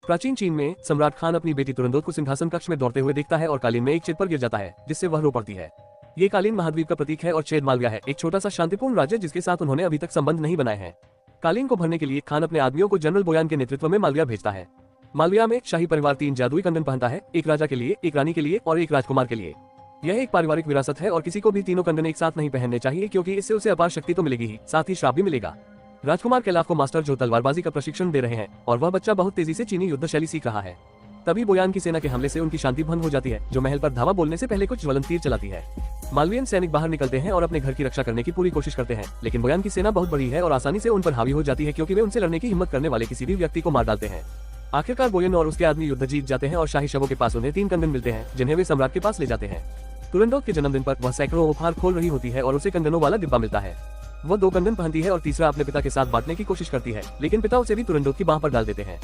प्राचीन चीन में सम्राट खान अपनी बेटी तुरंदोत को सिंहासन कक्ष में दौड़ते हुए देखता है और कालीन में एक चित पर गिर जाता है, जिससे वह रो पड़ती है। ये कालीन महाद्वीप का प्रतीक है और चेद मालविया है, एक छोटा सा शांतिपूर्ण राज्य जिसके साथ उन्होंने अभी तक संबंध नहीं बनाए हैं। कालीन को भरने के लिए खान अपने आदमियों को जनरल बोयान के नेतृत्व में मालविया भेजता है। मालविया में शाही परिवार 3 जादुई कंगन पहनता है, एक राजा के लिए, एक रानी के लिए और एक राजकुमार के लिए। यह एक पारिवारिक विरासत है और किसी को भी तीनों कंगन एक साथ नहीं पहनने चाहिए, क्योंकि इससे उसे अपार शक्ति तो मिलेगी ही, साथ ही श्राप भी मिलेगा। राजकुमार कैलाफ को मास्टर जो तलवारबाजी का प्रशिक्षण दे रहे हैं और वह बच्चा बहुत तेजी से चीनी युद्ध शैली सीख रहा है। तभी बोयान की सेना के हमले से उनकी शांति भंग हो जाती है, जो महल पर धावा बोलने से पहले कुछ ज्वलंत तीर चलाती है। मालवियन सैनिक बाहर निकलते हैं और अपने घर की रक्षा करने की पूरी कोशिश करते हैं, लेकिन बोयान की सेना बहुत बड़ी है और आसानी से उन पर हावी हो जाती है, क्योंकि वे उनसे लड़ने की हिम्मत करने वाले किसी भी व्यक्ति को मार डालते हैं। आखिरकार बोयन और उसके आदमी युद्ध जीत जाते हैं और शाही शवों के पास उन्हें 3 कंगन मिलते हैं, जिन्हें वे सम्राट के पास ले जाते हैं। तुरंदोत के जन्मदिन पर वह सैकड़ों उपहार खोल रही होती है और उसे कंगनों वाला डिब्बा मिलता है। वह 2 कंगन पहनती है और तीसरा अपने पिता के साथ बांटने की कोशिश करती है, लेकिन पिता उसे भी तुरंदोत की बाह पर डाल देते हैं।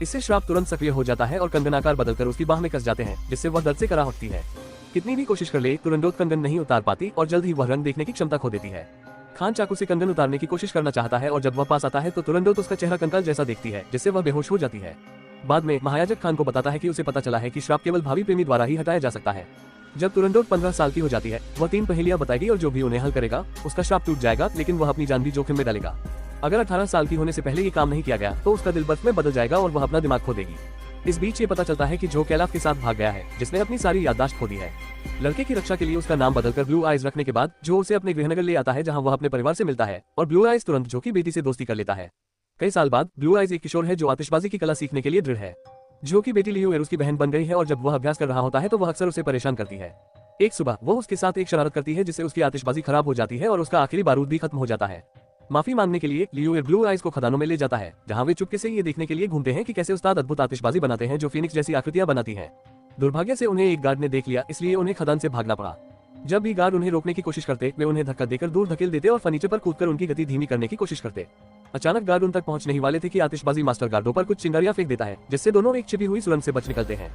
इससे श्राप तुरंत सक्रिय हो जाता है और कंगन आकार बदलकर उसकी बाह में कस जाते हैं, जिससे वह दर्द से करा उठती है। कितनी भी कोशिश कर ले, तुरंदोत कंगन नहीं उतार पाती और जल्द ही वह रंग देखने की क्षमता खो देती है। खान चाकू से कंगन उतारने की कोशिश करना चाहता है और जब वह पास आता है तो तुरंदोत उसका चेहरा कंकाल जैसा देखती है, जिससे वह बेहोश हो जाती है। बाद में महायाजक खान को बताता है कि उसे पता चला है कि श्राप केवल भावी प्रेमी द्वारा ही हटाया जा सकता है। जब तुरंदोत 15 साल की हो जाती है, वह 3 पहेलियां बताएगी और जो भी उन्हें हल करेगा उसका श्राप टूट जाएगा, लेकिन वह अपनी जान भी जोखिम में डालेगा। अगर 18 साल की होने से पहले ये काम नहीं किया गया तो उसका दिल बर्फ में बदल जाएगा और वह अपना दिमाग खो देगी। इस बीच ये पता चलता है कि जो कैलाफ के साथ भाग गया है, जिसने अपनी सारी याददाश्त खो दी है। लड़के की रक्षा के लिए उसका नाम बदलकर ब्लू आइज रखने के बाद जो उसे अपने गृहनगर ले आता है, जहां वह अपने परिवार से मिलता है, और ब्लू आइज तुरंत जो की बेटी से दोस्ती कर लेता है। कई साल बाद ब्लू आइज एक किशोर है जो आतिशबाजी की कला सीखने के लिए दृढ़ है। जो की बेटी लियो एरुस की बहन बन गई है और जब वह अभ्यास कर रहा होता है तो वह अक्सर उसे परेशान करती है। एक सुबह वो उसके साथ एक शरारत करती है, जिससे उसकी आतिशबाजी खराब हो जाती है और उसका आखिरी बारूद भी खत्म हो जाता है। माफी मांगने के लिए लियो ब्लू आइज को खदानों में ले जाता है, जहां वे चुपके से ये देखने के लिए घूमते हैं कि कैसे उस्ताद अद्भुत आतिशबाजी बनाते हैं जो फीनिक्स जैसी आकृतियां बनाती हैं। दुर्भाग्य से उन्हें एक गार्ड ने देख लिया, इसलिए उन्हें खदान से भागना पड़ा। जब भी गार्ड उन्हें रोकने की कोशिश करते, वे उन्हें धक्का देकर दूर धकेल देते और फर्नीचर पर कूदकर उनकी गति धीमी करने की कोशिश करते। अचानक गार्ड उन तक पहुंचने ही वाले थे कि आतिशबाजी मास्टर गार्डों पर कुछ चिंगारियां फेंक देता है, जिससे दोनों एक छिपी हुई सुरंग से बच निकलते हैं।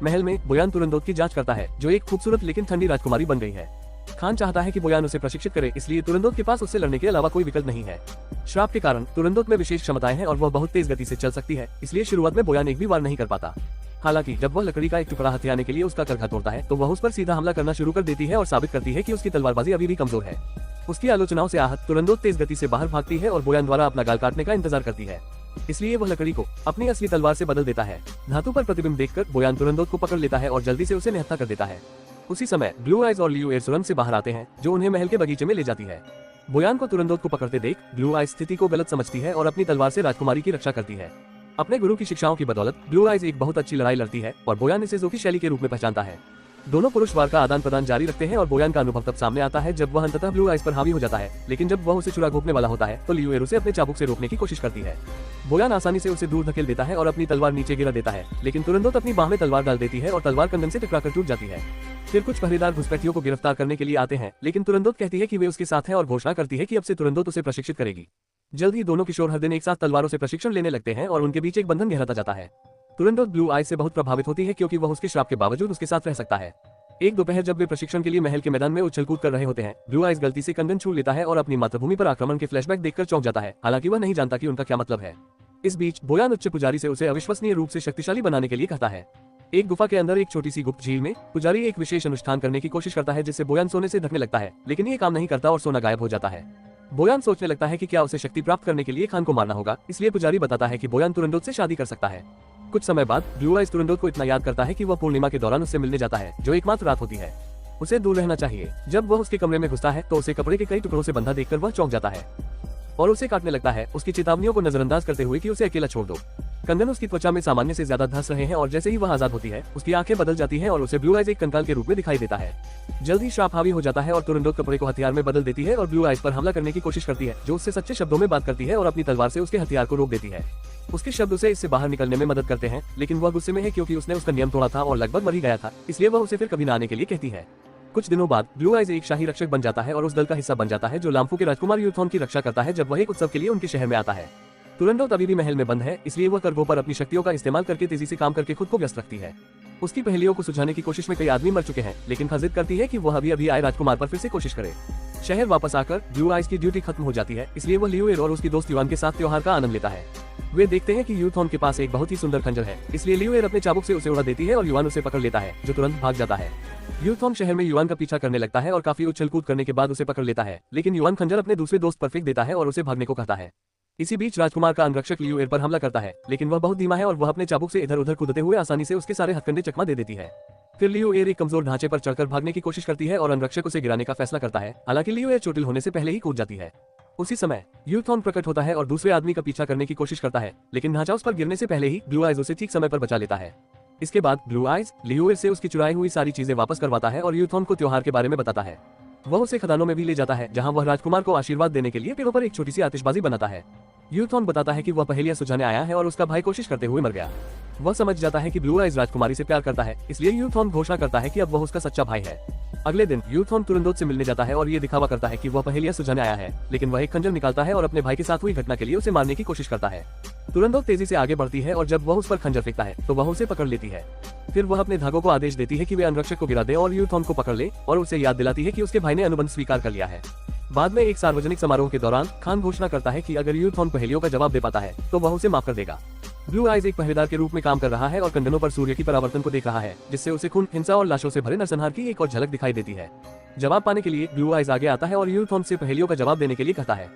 महल में बोयान तुरंदोत की जांच करता है, जो एक खूबसूरत लेकिन ठंडी राजकुमारी बन गई है। खान चाहता है कि बोयान उसे प्रशिक्षित करे, इसलिए तुरंदोत के पास उससे लड़ने के अलावा कोई विकल्प नहीं है। श्राप के कारण तुरंदोत में विशेष क्षमताएं हैं और वह बहुत तेज गति से चल सकती है, इसलिए शुरुआत में बोयान एक भी वार नहीं कर पाता। हालांकि जब वह लकड़ी का एक टुकड़ा हथियाने के लिए उसका करघा तोड़ता है तो वह उस पर सीधा हमला करना शुरू कर देती है और साबित करती है कि उसकी तलवारबाजी अभी भी कमजोर है। उसकी आलोचनाओं से आहत तुरंदोत तेज गति से बाहर भागती है और बोयान द्वारा अपना गाल काटने का इंतजार करती है, इसलिए वह लकड़ी को अपनी असली तलवार से बदल देता है। धातु पर प्रतिबिंब देखकर बोयान तुरंदोत को पकड़ लेता है और जल्दी से उसे निहत्था कर देता है। उसी समय ब्लू आइज और लियो सुरंग से बाहर आते हैं, जो उन्हें महल के बगीचे में ले जाती है। बोयान को तुरंदोत को पकड़ते देख ब्लू आइज स्थिति को गलत समझती है और अपनी तलवार से राजकुमारी की रक्षा करती है। अपने गुरु की शिक्षाओं की बदौलत ब्लू आइज एक बहुत अच्छी लड़ाई लड़ती है और बोयान इसे जोकी शैली के रूप में पहचानता है। दोनों पुरुष वार का आदान प्रदान जारी रखते हैं और बोयान का अनुभव तब सामने आता है जब वह अंततः ब्लू आइज पर हावी हो जाता है, लेकिन जब वह उसे चुरा घोंपने वाला होता है तो लियो उसे अपने चाबुक से रोकने की कोशिश करती है। बोयान आसानी से उसे दूर धकेल देता है और अपनी तलवार नीचे गिरा देता है, लेकिन तुरंदोत अपनी बाह में तलवार डाल देती है और तलवार कंगन से टकराकर टूट जाती है। फिर कुछ पहरेदार घुसपैठियों को गिरफ्तार करने के लिए आते हैं, लेकिन तुरंदोत कहती है कि वे उसके साथ हैं और घोषणा करती है कि अब से तुरंदोत उसे प्रशिक्षित करेगी। जल्द ही दोनों किशोर हर दिन एक साथ तलवारों से प्रशिक्षण लेने लगते हैं और उनके बीच एक बंधन गहराता जाता है। तुरंदोत ब्लू आइज से बहुत प्रभावित होती है, क्योंकि वह उसके श्राप के बावजूद उसके साथ रह सकता है। एक दोपहर जब वे प्रशिक्षण के लिए महल के मैदान में उछल कूद कर रहे होते हैं, ब्लू आइज गलती से कंगन छू लेता है और अपनी मातृभूमि पर आक्रमण के फ्लैशबैक देखकर चौंक जाता है। हालांकि वह नहीं जानता कि उनका क्या मतलब है। इस बीच बोयान उच्च पुजारी से उसे अविश्वसनीय रूप से शक्तिशाली बनाने के लिए कहता है। एक गुफा के अंदर एक छोटी सी गुप्त झील में पुजारी एक विशेष अनुष्ठान करने की कोशिश करता है, जिससे बोयान सोने से ढकने लगता है, लेकिन ये काम नहीं करता और सोना गायब हो जाता है। बोयान सोचने लगता है कि क्या उसे शक्ति प्राप्त करने के लिए खान को मारना होगा, इसलिए पुजारी बताता है कि बोयान तुरंदोत से शादी कर सकता है। कुछ समय बाद ब्लू आइज तुरंदोत को इतना याद करता है कि वह पूर्णिमा के दौरान उससे मिलने जाता है, जो एकमात्र रात होती है। उसे दूर रहना चाहिए। जब वह उसके कमरे में घुसता है तो उसे कपड़े के कई टुकड़ों से बंधा देखकर वह चौंक जाता है और उसे काटने लगता है, उसकी चेतावनियों को नजरअंदाज करते हुए कि उसे अकेला छोड़ दो। कंगन उसकी त्वचा में सामान्य से ज्यादा धंस रहे हैं और जैसे ही वह आजाद होती है उसकी आंखें बदल जाती हैं और उसे ब्लू आइज एक कंकाल के रूप में दिखाई देता है। जल्द ही श्राप हावी हो जाता है और तुरंदोत कपड़े को हथियार में बदल देती है और ब्लू आइज पर हमला करने की कोशिश करती है, जो उससे सच्चे शब्दों में बात करती है और अपनी तलवार से उसके हथियार को रोक देती है। उसके शब्द उसे इससे बाहर निकलने में मदद करते हैं, लेकिन वह गुस्से में है क्योंकि उसने उसका नियम तोड़ा था और लगभग मर ही गया था, इसलिए वह उसे फिर कभी न आने के लिए कहती है। कुछ दिनों बाद ब्लू आइज एक शाही रक्षक बन जाता है और उस दल का हिस्सा बन जाता है जो लाम्फू के राजकुमार यूथॉन की रक्षा करता है जब वह एक उत्सव के लिए उनके शहर में आता है। तुरंदोत अभी भी महल में बंद है, इसलिए वह करघों पर अपनी शक्तियों का इस्तेमाल करके तेजी से काम करके खुद को व्यस्त रखती है। उसकी पहेलियों को सुलझाने की कोशिश में कई आदमी मर चुके हैं, लेकिन जिद करती है कि वह अभी आए राजकुमार पर फिर से कोशिश करे। शहर वापस आकर ब्लू आइज की ड्यूटी खत्म हो जाती है, इसलिए वह लियो और उसकी दोस्त युआन के साथ त्योहार का आनंद लेता है। वे देखते हैं कि यूथॉन के पास एक बहुत ही सुंदर खंजर है, इसलिए लियू एयर अपने चाबुक से उसे उड़ा देती है और युआन उसे पकड़ लेता है, जो तुरंत भाग जाता है। यूथॉन शहर में युआन का पीछा करने लगता है और काफी उछल कूद करने के बाद उसे पकड़ लेता है, लेकिन युआन खंजर अपने दूसरे दोस्त पर फेंक देता है और उसे भागने को कहता है। इसी बीच राजकुमार का अंगरक्षक लियू एयर पर हमला करता है, लेकिन वह बहुत धीमा है और वह अपने चाबुक से इधर उधर कूदते हुए आसानी से उसके सारे हथकंडे चकमा दे देती है। फिर लियू एयर एक कमजोर ढांचे पर चढ़कर भागने की कोशिश करती है और अंगरक्षक उसे गिराने का फैसला करता है, हालांकि लियू एयर चोटिल होने से पहले ही कूद जाती है। उसी समय यूथॉन प्रकट होता है और दूसरे आदमी का पीछा करने की कोशिश करता है, लेकिन ढांचा उस पर गिरने से पहले ही ब्लू आइज उसे ठीक समय पर बचा लेता है। इसके बाद ब्लू आइज लियू एयर से उसकी चुराई हुई सारी चीजें वापस करवाता है और यूथॉन को त्योहार के बारे में बताता है। वह उसे खदानों में भी ले जाता है, जहां वह राजकुमार को आशीर्वाद देने के लिए पेड़ों पर एक छोटी सी आतिशबाजी बनाता है। यूथॉन बताता है कि वह पहेलियां सुलझाने आया है और उसका भाई कोशिश करते हुए मर गया। वह समझ जाता है कि ब्लू आइज राजकुमारी से प्यार करता है, इसलिए यूथॉन घोषणा करता है कि अब वह उसका सच्चा भाई है। अगले दिन यूथॉन तुरंदोत से मिलने जाता है और ये दिखावा करता है कि वह पहेलियां सुलझाने आया है, लेकिन वह एक खंजर निकालता है और अपने भाई के साथ हुई घटना के लिए उसे मारने की कोशिश करता है। तुरंदोत तेजी से आगे बढ़ती है और जब वह उस पर खंजर फेंकता है तो वह उसे पकड़ लेती है। फिर वह अपने धागों को आदेश देती है कि वे अंगरक्षक को गिरा दे और यूथॉन को पकड़ ले, और उसे याद दिलाती है कि उसके भाई ने अनुबंध स्वीकार कर लिया है। बाद में एक सार्वजनिक समारोह के दौरान खान घोषणा करता है कि अगर यूथॉन पहेलियों का जवाब दे पाता है तो वह उसे माफ कर देगा। ब्लू आइज एक पहरेदार के रूप में काम कर रहा है और कंगनों पर सूर्य की परावर्तन को देख रहा है, जिससे उसे खून, हिंसा और लाशों से भरे नरसंहार की एक और झलक दिखाई देती है। जवाब पाने के लिए ब्लू आइज आगे आता है और यूथॉन से पहेलियों का जवाब देने के लिए कहता है।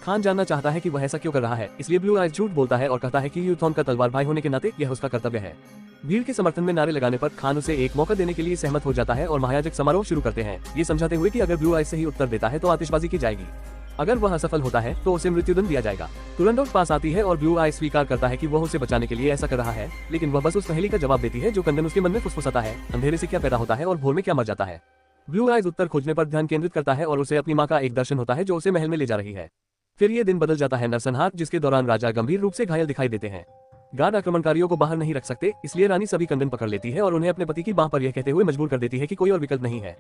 खान जानना चाहता है कि वह ऐसा क्यों कर रहा है, इसलिए ब्लू आइज झूठ बोलता है और कहता है कि यूथॉन का तलवार भाई होने के नाते यह उसका कर्तव्य है। भीड़ के समर्थन में नारे लगाने पर खान उसे एक मौका देने के लिए सहमत हो जाता है और महायाजक समारोह शुरू करते हैं, ये समझाते हुए कि अगर ब्लू आइज सही उत्तर देता है तो आतिशबाजी की जाएगी। अगर वह असफल होता है तो उसे मृत्युदंड दिया जाएगा। तुरंदोत पास आती है और ब्लू आइज स्वीकार करता है कि वह उसे बचाने के लिए ऐसा कर रहा है, लेकिन वह बस उस पहेली का जवाब देती है जो कंगन उसके मन में फुसफुसाता है, अंधेरे से क्या पैदा होता है और भोर में क्या मर जाता है। ब्लू आइज उत्तर खोजने पर ध्यान केंद्रित करता है और उसे अपनी माँ का एक दर्शन होता है जो उसे महल में ले जा रही है। फिर ये दिन बदल जाता है नरसंहार, जिसके दौरान राजा गंभीर रूप से घायल दिखाई देते हैं। गार्ड आक्रमणकारियों को बाहर नहीं रख सकते, इसलिए रानी सभी कंगन पकड़ लेती है और उन्हें अपने पति की बाह पर यह कहते हुए मजबूर कर देती है कि कोई और विकल्प नहीं है।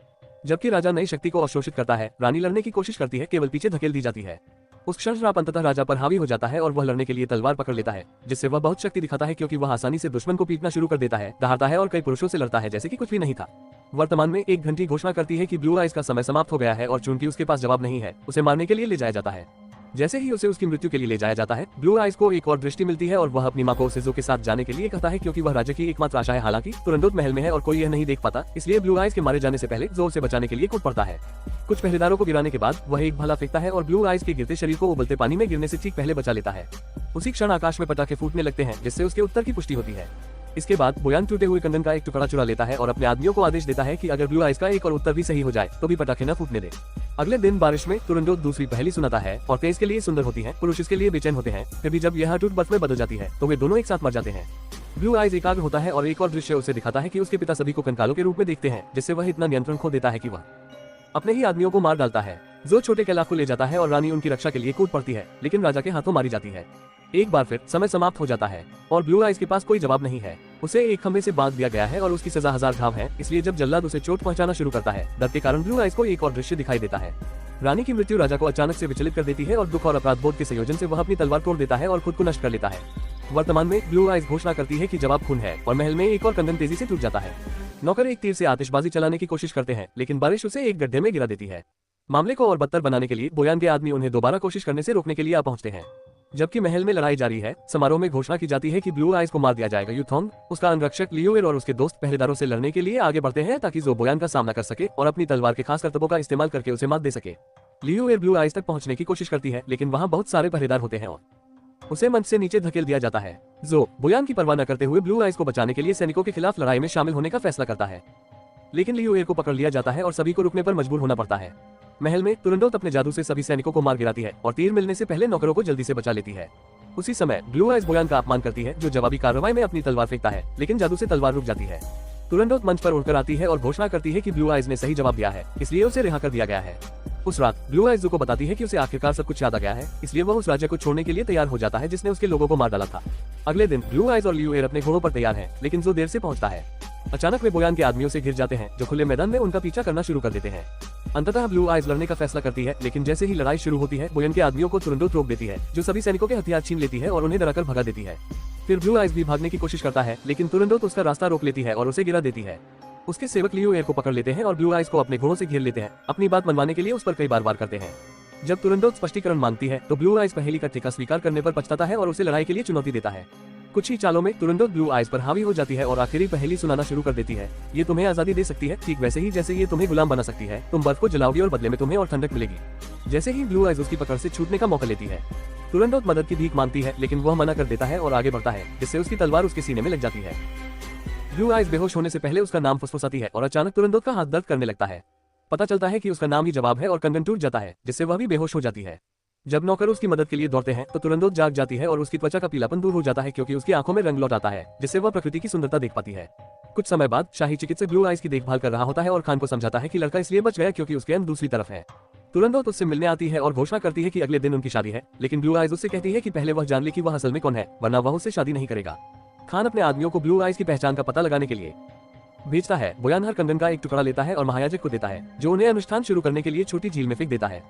जबकि राजा नई शक्ति को अवशोषित करता है, रानी लड़ने की कोशिश करती है, केवल पीछे धकेल दी जाती है। उस क्षण श्राप अंततः राजा पर हावी हो जाता है और वह लड़ने के लिए तलवार पकड़ लेता है, जिससे वह बहुत शक्ति दिखाता है क्योंकि वह आसानी से दुश्मन को पीटना शुरू कर देता है, दहाड़ता है और कई पुरुषों से लड़ता है जैसे कि कुछ भी नहीं था। वर्तमान में एक घंटी घोषणा करती है कि ब्लू आइज का समय समाप्त हो गया है और चूंकि उसके पास जवाब नहीं है, उसे मारने के लिए ले जाया जाता है। जैसे ही उसे उसकी मृत्यु के लिए ले जाया जाता है, ब्लू आइज को एक और दृष्टि मिलती है और वह अपनी माँ को सिजो के साथ जाने के लिए कहता है क्योंकि वह राज्य की एकमात्र आशा है। हालांकि तुरंदोत महल में है और कोई यह नहीं देख पाता, इसलिए ब्लू आइज के मारे जाने से पहले जोर से बचाने के लिए कूद पड़ता है। कुछ पहरेदारों को गिराने के बाद वह एक भाला फेंकता है और ब्लू आइज के गिरते शरीर को उबलते पानी में गिरने से ठीक पहले बचा लेता है। उसी क्षण आकाश में पटाखे फूटने लगते हैं, जिससे उसके उत्तर की पुष्टि होती है। इसके बाद बोयान टूटे हुए कंगन का एक टुकड़ा चुरा लेता है और अपने आदमियों को आदेश देता है कि अगर ब्लू आइज का एक और उत्तर भी सही हो जाए तो भी पटाखे न फूटने दे। अगले दिन बारिश में तुरंदोत दूसरी पहेली सुनाता है और तेज के लिए सुंदर होती है, पुरुष इसके लिए बेचैन होते हैं। फिर भी जब यह टूट बर्फ में बदल जाती है तो वे दोनों एक साथ मर जाते हैं। ब्लू आइज एकाग्र होता है और एक और दृश्य उसे दिखाता है कि उसके पिता सभी को कंकालों के रूप में देखते हैं, जिससे वह इतना नियंत्रण खो देता है कि वह अपने ही आदमियों को मार डालता है। जो छोटे कैलाश को ले जाता है और रानी उनकी रक्षा के लिए कूद पड़ती है, लेकिन राजा के हाथों मारी जाती है। एक बार फिर समय समाप्त हो जाता है और ब्लू आइज के पास कोई जवाब नहीं है। उसे एक खंभे से बांध दिया गया है और उसकी सजा 1000 घाव है, इसलिए जब जल्लाद उसे चोट पहुंचाना शुरू करता है, डर के कारण ब्लू आइज को एक और दृश्य दिखाई देता है। रानी की मृत्यु राजा को अचानक से विचलित कर देती है और दुख और अपराध बोध के संयोजन से वह अपनी तलवार तोड़ देता है और खुद को नष्ट कर लेता है। वर्तमान में ब्लू आइज घोषणा करती है कि जवाब खून है और महल में एक और कंगन तेजी से टूट जाता है। नौकर एक तीर से आतिशबाजी चलाने की कोशिश करते हैं, लेकिन बारिश उसे एक गड्ढे में गिरा देती है। मामले को और बदतर बनाने के लिए बोयान के आदमी उन्हें दोबारा कोशिश करने से रोकने के लिए आ पहुंचते हैं। जबकि महल में लड़ाई जारी है, समारोह में घोषणा की जाती है कि ब्लू आइज को मार दिया जाएगा। यूथोंग, उसका अंगरक्षक लियू एयर और उसके दोस्त पहरेदारों से लड़ने के लिए आगे बढ़ते हैं ताकि जो बोयान का सामना कर सके और अपनी तलवार के खास करतबों का इस्तेमाल करके उसे मात दे सके। लियू एयर ब्लू आइज तक पहुंचने की कोशिश करती है, लेकिन वहां बहुत सारे पहरेदार होते हैं और उसे मंच से नीचे धकेल दिया जाता है। जो बोयान की परवाह न करते हुए ब्लू आइज को बचाने के लिए सैनिकों के खिलाफ लड़ाई में शामिल होने का फैसला करता है, लेकिन लियू एयर को पकड़ लिया जाता है और सभी को रुकने पर मजबूर होना पड़ता है। महल में तुरंदोत अपने जादू से सभी सैनिकों को मार गिराती है और तीर मिलने से पहले नौकरों को जल्दी से बचा लेती है। उसी समय ब्लू आइज बोयान का अपमान करती है, जो जवाबी कार्रवाई में अपनी तलवार फेंकता है, लेकिन जादू से तलवार रुक जाती है। तुरंदोत मंच पर उड़कर आती है और घोषणा करती है कि ब्लू आइज ने सही जवाब दिया है, इसलिए उसे रिहा कर दिया गया है। उस रात ब्लू आइज को बताती है कि उसे आखिरकार सब कुछ याद आ गया है, इसलिए वह उस राज्य को छोड़ने के लिए तैयार हो जाता है जिसने उसके लोगों को मार डाला था। अगले दिन ब्लू आइज और लियू एयर अपने घोड़ों पर तैयार हैं, लेकिन जो देर से पहुंचता है। अचानक वे बोयान के आदमियों से घिर जाते हैं, जो खुले मैदान में उनका पीछा करना शुरू कर देते हैं। अंततः ब्लू आइज लड़ने का फैसला करती है, लेकिन जैसे ही लड़ाई शुरू होती है, बोयान के आदमियों को तुरंदोत रोक देती है, जो सभी सैनिकों के हथियार छीन लेती है और उन्हें डराकर भगा देती है। फिर ब्लू आइज भी भागने की कोशिश करता है, लेकिन तुरंदोत उसका रास्ता रोक लेती है और उसे गिरा देती है। उसके सेवक लियू एयर को पकड़ लेते हैं और ब्लू आइज को अपने घोड़ों से घेर लेते हैं, अपनी बात मनवाने के लिए उस पर कई बार वार करते हैं। जब तुरंदोत स्पष्टीकरण मांगती है तो ब्लू आइज पहेली का ठेका स्वीकार करने पर पछताता है और उसे लड़ाई के लिए चुनौती देता है। कुछ ही चालों में तुरंदोत ब्लू आइज पर हावी हो जाती है और आखिरी पहेली सुनाना शुरू कर देती है। ये तुम्हें आजादी दे सकती है, ठीक वैसे ही जैसे ये तुम्हें गुलाम बना सकती है। तुम बर्फ को जलाओगी और बदले में तुम्हें और ठंडक मिलेगी। जैसे ही ब्लू आइज उसकी पकड़ से छूटने का मौका लेती है, तुरंदोत मदद की भीख मांगती है, लेकिन वह मना कर देता है और आगे बढ़ता है, जिससे उसकी तलवार उसके सीने में लग जाती है। ब्लू आइज बेहोश होने से पहले उसका नाम फुसफुसाती है और अचानक तुरंदोत का हाथ दर्द करने लगता है। पता चलता है कि उसका नाम ही जवाब है और कंगन टूट जाता है, जिससे वह भी बेहोश हो जाती है। जब नौकर उसकी मदद के लिए दौड़ते हैं तो तुरंदोत जाग जाती है और उसकी त्वचा का पीलापन दूर हो जाता है, क्योंकि उसकी आंखों में रंग लौट आता है, जिससे वह प्रकृति की सुंदरता देख पाती है। कुछ समय बाद शाही चिकित्सक ब्लू आइज की देखभाल कर रहा होता है और खान को समझाता है कि लड़का इसलिए बच गया क्योंकि उसके अंग दूसरी तरफ है। तुरंदोत उससे मिलने आती है और घोषणा करती है कि अगले दिन उनकी शादी है, लेकिन ब्लू आइज उससे कहती है कि पहले वह जान ले कि वह असल में कौन है, वरना वह उससे शादी नहीं करेगा। खान अपने आदमियों को ब्लू आइज की पहचान का पता लगाने के लिए भेजता है। बोयान हर कंगन का एक टुकड़ा लेता है और महायाजक को देता है, जो उन्हें अनुष्ठान शुरू करने के लिए छोटी झील में फेंक देता है।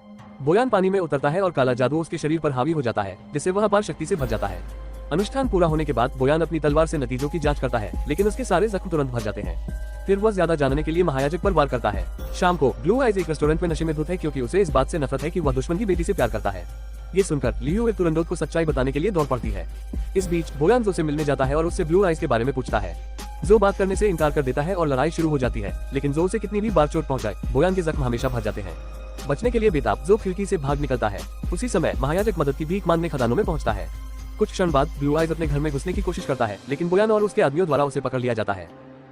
बोयान पानी में उतरता है और काला जादू उसके शरीर पर हावी हो जाता है, जिससे वह अपार शक्ति से भर जाता है। अनुष्ठान पूरा होने के बाद बोयान अपनी तलवार से नतीजों की जांच करता है, लेकिन उसके सारे जख्म तुरंत भर जाते हैं। फिर वह ज्यादा जानने के लिए महायाजक पर वार करता है। शाम को ब्लू आइज एक रेस्टोरेंट में नशे में धुत है, क्योंकि उसे इस बात से नफरत है कि वह दुश्मन की बेटी से प्यार करता है। ये सुनकर लियू तुरंदोत को सच्चाई बताने के लिए दौड़ पड़ती है। इस बीच बोयान जो से मिलने जाता है और उससे ब्लू आइज के बारे में पूछता है। जो बात करने से इनकार कर देता है और लड़ाई शुरू हो जाती है, लेकिन जो से कितनी भी बार चोट पहुंचाए, बोयान के जख्म हमेशा भर जाते हैं। बचने के लिए बेताब जो खिड़की से भाग निकलता है। उसी समय महायाजक मदद की भीख मांगने खदानों में पहुंचता है। कुछ क्षण बाद ब्लू आइज अपने घर में घुसने की कोशिश करता है, लेकिन बोयान और उसके आदमियों द्वारा उसे पकड़ लिया जाता है।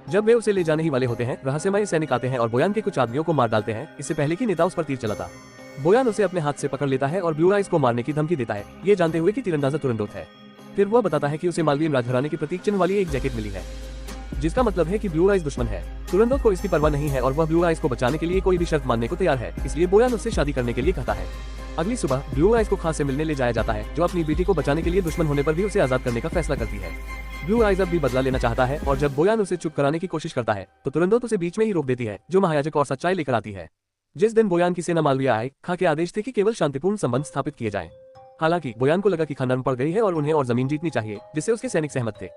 जब वे उसे ले जाने ही वाले होते हैं, रहस्यमय सैनिक आते हैं और बोयान के कुछ आदमियों को मार डालते हैं, इससे पहले कि नेता उस पर तीर चलाता। बोयान उसे अपने हाथ से पकड़ लेता है और ब्लू आइज को मारने की धमकी देता है, ये जानते हुए कि तीरंदाजा तुरंदोत है। फिर वह बताता है कि उसे मालवीय राजघराने के प्रतीक चिन्ह वाली एक जैकेट मिली है, जिसका मतलब है कि ब्लू आइज दुश्मन है। तुरंदोत को इसकी परवाह नहीं है और वह ब्लू आइज को बचाने के लिए कोई भी शर्त मानने को तैयार है, इसलिए बोयान उससे शादी करने के लिए कहता है। अगली सुबह ब्लू आइज को खान से मिलने ले जाया जाता है, जो अपनी बेटी को बचाने के लिए दुश्मन होने पर भी उसे आजाद करने का फैसला करती है। ब्लू आइज अब भी बदला लेना चाहता है और जब बोयान उसे चुप कराने की कोशिश करता है तो तुरंदोत उसे बीच में ही रोक देती है, जो महायाजक और सच्चाई लेकर आती है। जिस दिन बोयान की सेना मालविया आए, खां के आदेश थे कि केवल शांतिपूर्ण संबंध स्थापित किए जाएं। हालांकि बोयान को लगा कि खां नर्म पड़ गई है और उन्हें और जमीन जीतनी चाहिए, जिससे उसके सैनिक सहमत थे।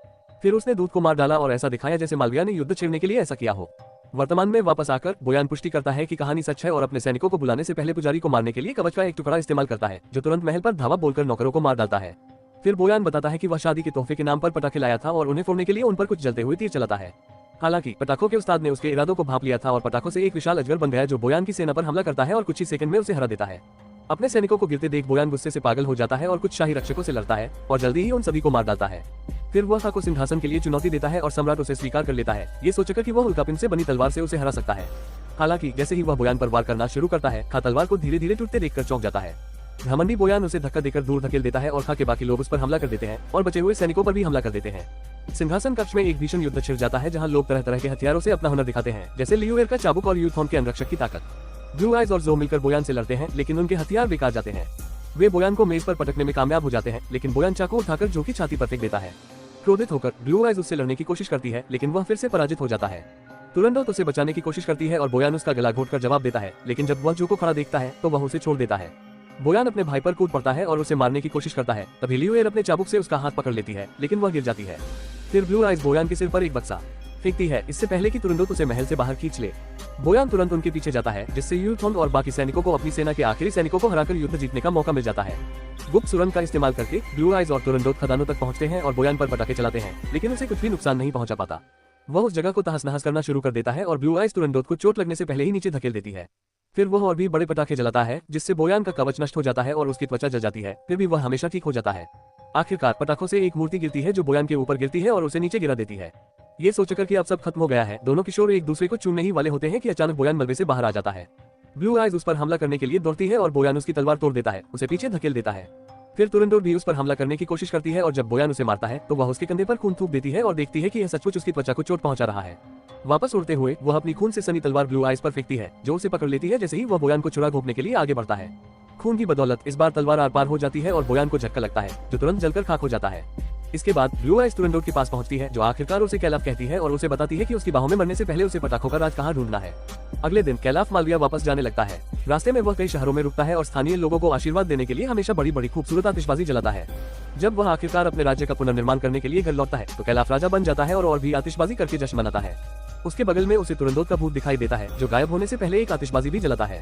फिर उसने दूत को मार डाला और ऐसा दिखाया जैसे मालविया ने युद्ध छेड़ने के लिए ऐसा किया हो। वर्तमान में वापस आकर बोयान पुष्टि करता है कि कहानी सच है और अपने सैनिकों को बुलाने से पहले पुजारी को मारने के लिए कवच का एक टुकड़ा इस्तेमाल करता है, जो तुरंत महल पर धावा बोलकर नौकरों को मार डालता है। फिर बोयान बताता है कि वह शादी के तोहफे के नाम पर पटाखे लाया था और उन्हें फोड़ने के लिए उन पर कुछ जलते हुए तीर चलाता है। हालांकि पटाखों के उस्ताद ने उसके इरादों को भांप लिया था और पटाखों से एक विशाल अजगर बन गया, जो बोयान की सेना पर हमला करता है और कुछ ही सेकंड में उसे हरा देता है। अपने सैनिकों को गिरते देख बोयान गुस्से से पागल हो जाता है और कुछ शाही रक्षकों से लड़ता है और जल्दी ही उन सभी को मार डालता है। फिर वह खां को सिंहासन के लिए चुनौती देता है और सम्राट उसे स्वीकार कर लेता है, ये सोचकर कि वह उल्कापिंड से बनी तलवार से उसे हरा सकता है। हालांकि जैसे ही वह बोयान पर वार करना शुरू करता है, खां तलवार को धीरे धीरे टूटते देखकर चौंक जाता है। घमंडी बोयान उसे धक्का देकर दूर धकेल देता है और खां के बाकी लोग उस पर हमला कर देते हैं और बचे हुए सैनिकों पर भी हमला कर देते हैं। सिंहासन कक्ष में एक भीषण युद्ध छिड़ जाता है, जहां लोग तरह तरह के हथियारों से अपना हुनर दिखाते हैं, जैसे लियूएर का चाबुक और यूथॉन के अंगरक्षक की ताकत। ब्लू आइज और जो मिलकर बोयान से लड़ते हैं, लेकिन उनके हथियार बेकार जाते हैं। वे बोयान को मेज पर पटकने में कामयाब हो जाते हैं, लेकिन बोयान चाकू उठाकर जो की छाती पर फेंक देता है। क्रोधित होकर ब्लू आइज उससे लड़ने की कोशिश करती है, लेकिन वह फिर से पराजित हो जाता है। तुरंदोत उसे बचाने की कोशिश करती है और बोयान उसका गला घोटकर जवाब देता है, लेकिन जब वह जो को खड़ा देखता है तो वह उसे छोड़ देता है। बोयान अपने भाई पर कूद पड़ता है और उसे मारने की कोशिश करता है, तभी लियूएर अपने चाबुक से उसका हाथ पकड़ लेती है, लेकिन वह गिर जाती है। फिर ब्लू आइज बोयान के सिर पर एक बक्सा फेंकती है, इससे पहले कि तुरंदोत उसे महल से बाहर खींच ले। बोयान तुरंत उनके पीछे जाता है, जिससे यूथॉन और बाकी सैनिकों को अपनी सेना के आखिरी सैनिकों को हराकर युद्ध जीतने का मौका मिल जाता है। गुप्त सुरंग का इस्तेमाल करके ब्लू आइज और तुरंदोत खदानों तक पहुंचते हैं और बोयान पर पटाखे चलाते हैं, लेकिन उसे कुछ भी नुकसान नहीं पहुंचा पाता। वह उस जगह को तहस नहस करना शुरू कर देता है और ब्लू आइज तुरंदोत को चोट लगने से पहले ही नीचे धकेल देती है। फिर वह और भी बड़े पटाखे जलाता है, जिससे बोयान का कवच नष्ट हो जाता है और उसकी त्वचा जल जाती है, फिर भी वह हमेशा ठीक हो जाता है। आखिरकार पटाखों से एक मूर्ति गिरती है, जो बोयान के ऊपर गिरती है और उसे नीचे गिरा देती है। ये सोचकर कि अब सब खत्म हो गया है, दोनों किशोर एक दूसरे को चूमने ही वाले होते हैं कि अचानक बोयान मलबे से बाहर आ जाता है। ब्लू आइज उस पर हमला करने के लिए दौड़ती है और बोयान उसकी तलवार तोड़ देता है, उसे पीछे धकेल देता है। फिर तुरंदोत भी उस पर हमला करने की कोशिश करती है और जब बोयान उसे मारता है तो वह उसके कंधे पर खून थूक देती है और देखती है कि यह सचमुच उसकी त्वचा को चोट पहुंचा रहा है। वापस उड़ते हुए वह अपनी खून से सनी तलवार ब्लू आइज पर फेंकती है, जो उसे पकड़ लेती है जैसे ही वह बोयान को छुरा घोंपने के लिए आगे बढ़ता है। खून की बदौलत इस बार तलवार आर पार हो जाती है और बोयान को झटका लगता है, जो तुरंत जलकर खाक हो जाता है। इसके बाद ब्लू आइज तुरंदोत के पास पहुंचती है, जो आखिरकार उसे कैलाफ कहती है और उसे बताती है कि उसकी बाहों में मरने से पहले उसे पटाखों का राज कहां ढूंढना है। अगले दिन कैलाफ मालविया वापस जाने लगता है। रास्ते में वह कई शहरों में रुकता है और स्थानीय लोगों को आशीर्वाद देने के लिए हमेशा बड़ी बड़ी खूबसूरत आतिशबाजी जलाता है। जब वह आखिरकार अपने राज्य का पुनर्निर्माण करने के लिए घर लौटता है तो कैलाफ राजा बन जाता है और भी आतिशबाजी करके जश्न मनाता है। उसके बगल में उसे तुरंदोत का भूत दिखाई देता है, जो गायब होने से पहले एक आतिशबाजी भी जलाता है।